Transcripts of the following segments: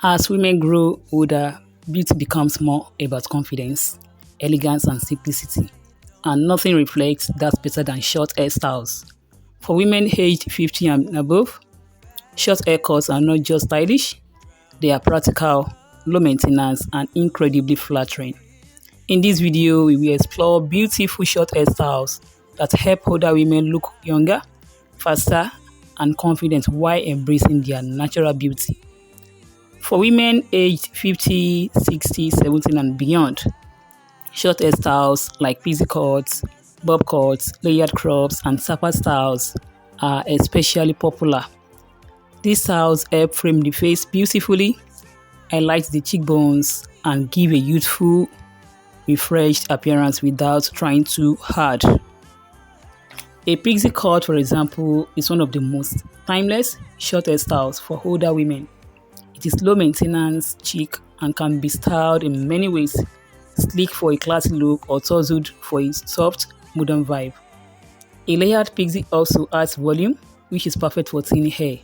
As women grow older, beauty becomes more about confidence, elegance, and simplicity. And nothing reflects that better than short hairstyles. For women aged 50 and above, short haircuts are not just stylish, they are practical, low maintenance, and incredibly flattering. In this video, we will explore beautiful short hairstyles that help older women look younger, faster, and confident while embracing their natural beauty. For women aged 50, 60, 70, and beyond, short hairstyles like pixie cuts, bob cuts, layered crops, and tapered styles are especially popular. These styles help frame the face beautifully, highlight the cheekbones, and give a youthful, refreshed appearance without trying too hard. A pixie cut, for example, is one of the most timeless short hairstyles for older women. It is low maintenance, chic, and can be styled in many ways: sleek for a classy look or tousled for a soft, modern vibe. A layered pixie also adds volume, which is perfect for thin hair.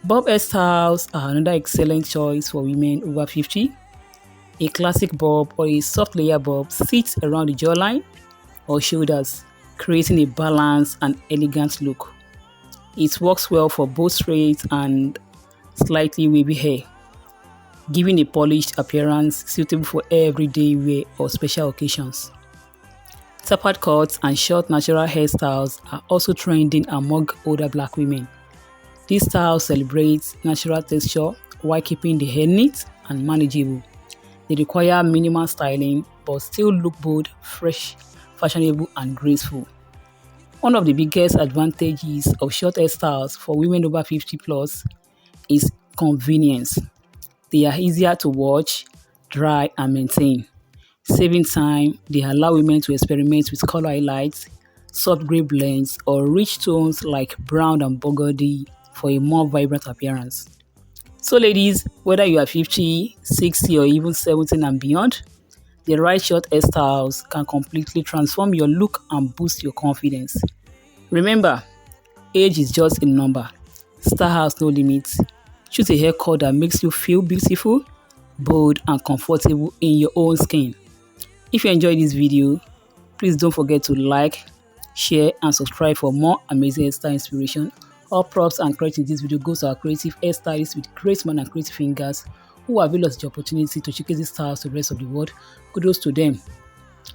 Bob hairstyles are another excellent choice for women over 50. A classic bob or a soft layer bob sits around the jawline or shoulders, creating a balanced and elegant look. It works well for both straight and slightly wavy hair, giving a polished appearance suitable for everyday wear or special occasions. Tapered cuts and short natural hairstyles are also trending among older black women. These styles celebrate natural texture while keeping the hair neat and manageable. They require minimal styling but still look bold, fresh, fashionable, and graceful. One of the biggest advantages of short hairstyles for women over 50 plus is convenience. They are easier to wash, dry, and maintain. Saving time, they allow women to experiment with color highlights, soft gray blends, or rich tones like brown and burgundy for a more vibrant appearance. So ladies, whether you are 50, 60, or even 70 and beyond, the right short hairstyles can completely transform your look and boost your confidence. Remember, age is just a number. Style has no limits. Choose a haircut that makes you feel beautiful, bold, and comfortable in your own skin. If you enjoyed this video, please don't forget to like, share, and subscribe for more amazing hairstyle inspiration. All props and credit in this video goes to our creative hairstylists with great mind and creative fingers who avail us the opportunity to showcase these styles to the rest of the world. Kudos to them.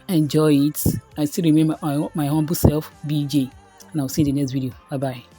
Enjoy it. I still remember my humble self, BJ. And I'll see you in the next video. Bye bye.